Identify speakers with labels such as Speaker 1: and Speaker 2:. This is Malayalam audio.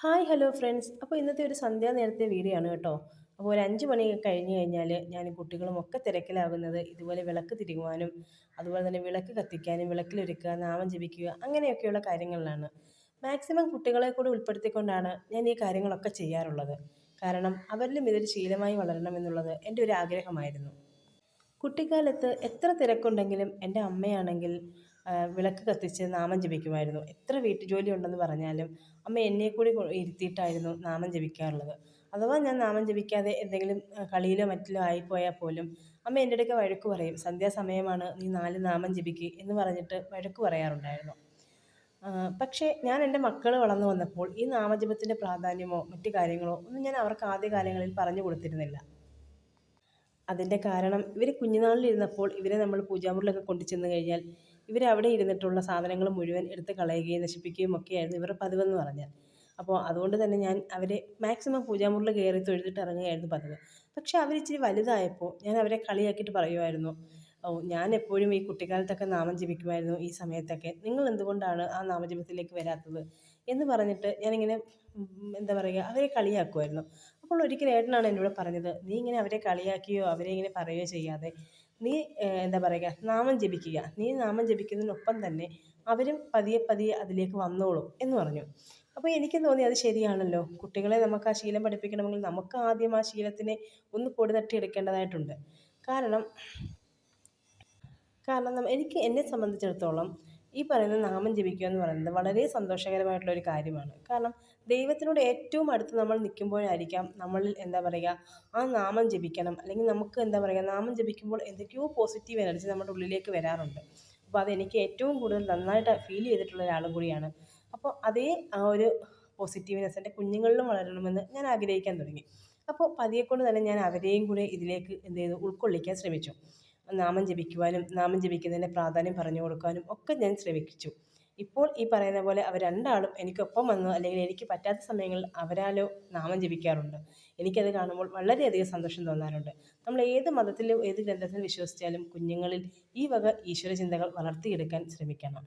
Speaker 1: Hi hello friends. അപ്പോൾ ഇന്നത്തെ ഒരു സന്ധ്യാ നേരത്തെ വീഡിയോ ആണ് കേട്ടോ. അപ്പോൾ ഒരു 5 മണി കഴിഞ്ഞ് കഴിഞ്ഞാൽ ഞാൻ കുട്ടികളും ഒക്കെ തിരക്കിലാകുന്നത് ഇതുപോലെ വിളക്ക് തിരികുവാനും അതുപോലെ തന്നെ വിളക്ക് കത്തിക്കാനും വിളക്കിലൊരുക്കുക നാമം ജപിക്കുക അങ്ങനെയൊക്കെയുള്ള കാര്യങ്ങളിലാണ്. മാക്സിമം കുട്ടികളെ കൂടി ഉൾപ്പെടുത്തിക്കൊണ്ടാണ് ഞാൻ ഈ കാര്യങ്ങളൊക്കെ ചെയ്യാറുള്ളത്. കാരണം അവരിലും ഇതൊരു ശീലമായി വളരണം എന്നുള്ളത് എൻ്റെ ഒരു ആഗ്രഹമായിരുന്നു. കുട്ടിക്കാലത്ത് എത്ര തിരക്കുണ്ടെങ്കിലും എൻ്റെ അമ്മയാണെങ്കിൽ വിളക്ക് കത്തിച്ച് നാമം ജപിക്കുമായിരുന്നു. എത്ര വീട്ടുജോലി ഉണ്ടെന്ന് പറഞ്ഞാലും അമ്മ എന്നെ കൂടി ഇരുത്തിയിട്ടായിരുന്നു നാമം ജപിക്കാറുള്ളത്. അഥവാ ഞാൻ നാമം ജപിക്കാതെ എന്തെങ്കിലും കളിയിലോ മറ്റിലോ ആയിപ്പോയാൽ പോലും അമ്മ എൻ്റെ അടുക്ക വഴക്ക് പറയും. സന്ധ്യാസമയമാണ്, നീ 4 നാമം ജപിക്ക് എന്ന് പറഞ്ഞിട്ട് വഴക്ക് പറയാറുണ്ടായിരുന്നു. പക്ഷേ ഞാൻ എൻ്റെ മക്കൾ വളർന്നു വന്നപ്പോൾ ഈ നാമജപത്തിൻ്റെ പ്രാധാന്യമോ മറ്റു കാര്യങ്ങളോ ഒന്നും ഞാൻ അവർക്ക് ആദ്യകാലങ്ങളിൽ പറഞ്ഞു കൊടുത്തിരുന്നില്ല. അതിൻ്റെ കാരണം ഇവർ കുഞ്ഞുനാളിലിരുന്നപ്പോൾ ഇവരെ നമ്മൾ പൂജാമുറിയിലൊക്കെ കൊണ്ടു ചെന്ന് കഴിഞ്ഞാൽ ഇവർ അവിടെ ഇരുന്നിട്ടുള്ള സാധനങ്ങൾ മുഴുവൻ എടുത്ത് കളയുകയും നശിപ്പിക്കുകയും ഒക്കെയായിരുന്നു ഇവരുടെ പതിവെന്ന് പറഞ്ഞാൽ. അപ്പോൾ അതുകൊണ്ട് തന്നെ ഞാൻ അവരെ മാക്സിമം പൂജാമുറിയിൽ കയറി തൊഴുതിട്ട് ഇറങ്ങുകയായിരുന്നു പതിവ്. പക്ഷേ അവരിച്ചിരി വലുതായപ്പോൾ ഞാൻ അവരെ കളിയാക്കിയിട്ട് പറയുമായിരുന്നു, ഓ ഞാൻ എപ്പോഴും ഈ കുട്ടിക്കാലത്തൊക്കെ നാമം ജപിക്കുമായിരുന്നു ഈ സമയത്തൊക്കെ, നിങ്ങൾ എന്തുകൊണ്ടാണ് ആ നാമജപത്തിലേക്ക് വരാത്തത് എന്ന് പറഞ്ഞിട്ട് ഞാനിങ്ങനെ എന്താ പറയുക അവരെ കളിയാക്കുമായിരുന്നു. അപ്പോൾ ഒരിക്കലും ഏട്ടനാണ് എന്നോട് പറഞ്ഞത്, നീ ഇങ്ങനെ അവരെ കളിയാക്കിയോ അവരെ ഇങ്ങനെ പറയുകയോ ചെയ്യാതെ നീ എന്താ പറയുക നാമം ജപിക്കുക, നീ നാമം ജപിക്കുന്നതിനൊപ്പം തന്നെ അവരും പതിയെ പതിയെ അതിലേക്ക് വന്നോളും എന്ന് പറഞ്ഞു. അപ്പോൾ എനിക്കും തോന്നി അത് ശരിയാണല്ലോ, കുട്ടികളെ നമുക്ക് ആ ശീലം പഠിപ്പിക്കണമെങ്കിൽ നമുക്ക് ആദ്യം ആ ശീലത്തിനെ ഒന്ന് പൊടി തട്ടിയെടുക്കേണ്ടതായിട്ടുണ്ട്. കാരണം കാരണം എനിക്ക് എന്നെ സംബന്ധിച്ചിടത്തോളം ഈ പറയുന്ന നാമം ജപിക്കുക എന്ന് പറയുന്നത് വളരെ സന്തോഷകരമായിട്ടുള്ള ഒരു കാര്യമാണ്. കാരണം ദൈവത്തിനോട് ഏറ്റവും അടുത്ത് നമ്മൾ നിൽക്കുമ്പോഴായിരിക്കാം നമ്മളിൽ എന്താ പറയുക ആ നാമം ജപിക്കണം, അല്ലെങ്കിൽ നമുക്ക് എന്താ പറയുക നാമം ജപിക്കുമ്പോൾ എന്തൊക്കെയോ പോസിറ്റീവ് എനർജി നമ്മുടെ ഉള്ളിലേക്ക് വരാറുണ്ട്. അപ്പോൾ അതെനിക്ക് ഏറ്റവും കൂടുതൽ നന്നായിട്ട് ഫീൽ ചെയ്തിട്ടുള്ള ഒരാളും കൂടിയാണ്. അപ്പോൾ അതേ ആ ഒരു പോസിറ്റീവ്നെസ് എൻ്റെ കുഞ്ഞുങ്ങളിലും വളരണമെന്ന് ഞാൻ ആഗ്രഹിക്കാൻ തുടങ്ങി. അപ്പോൾ പതിയെ കൊണ്ട് തന്നെ ഞാൻ അവരെയും കൂടെ ഇതിലേക്ക് എന്ത് ചെയ്തു ഉൾക്കൊള്ളിക്കാൻ ശ്രമിച്ചു. നാമം ജപിക്കുവാനും നാമം ജപിക്കുന്നതിൻ്റെ പ്രാധാന്യം പറഞ്ഞു കൊടുക്കാനും ഒക്കെ ഞാൻ ശ്രമിച്ചു. ഇപ്പോൾ ഈ പറയുന്ന പോലെ അവർ രണ്ടാളും എനിക്കൊപ്പം വന്ന് അല്ലെങ്കിൽ എനിക്ക് പറ്റാത്ത സമയങ്ങളിൽ അവരാലോ നാമം ജപിക്കാറുണ്ട്. എനിക്കത് കാണുമ്പോൾ വളരെയധികം സന്തോഷം തോന്നാറുണ്ട്. നമ്മൾ ഏത് മതത്തിലും ഏത് ഗ്രന്ഥത്തിൽ വിശ്വസിച്ചാലും കുഞ്ഞുങ്ങളിൽ ഈ വക ഈശ്വര ചിന്തകൾ വളർത്തിയെടുക്കാൻ ശ്രമിക്കണം.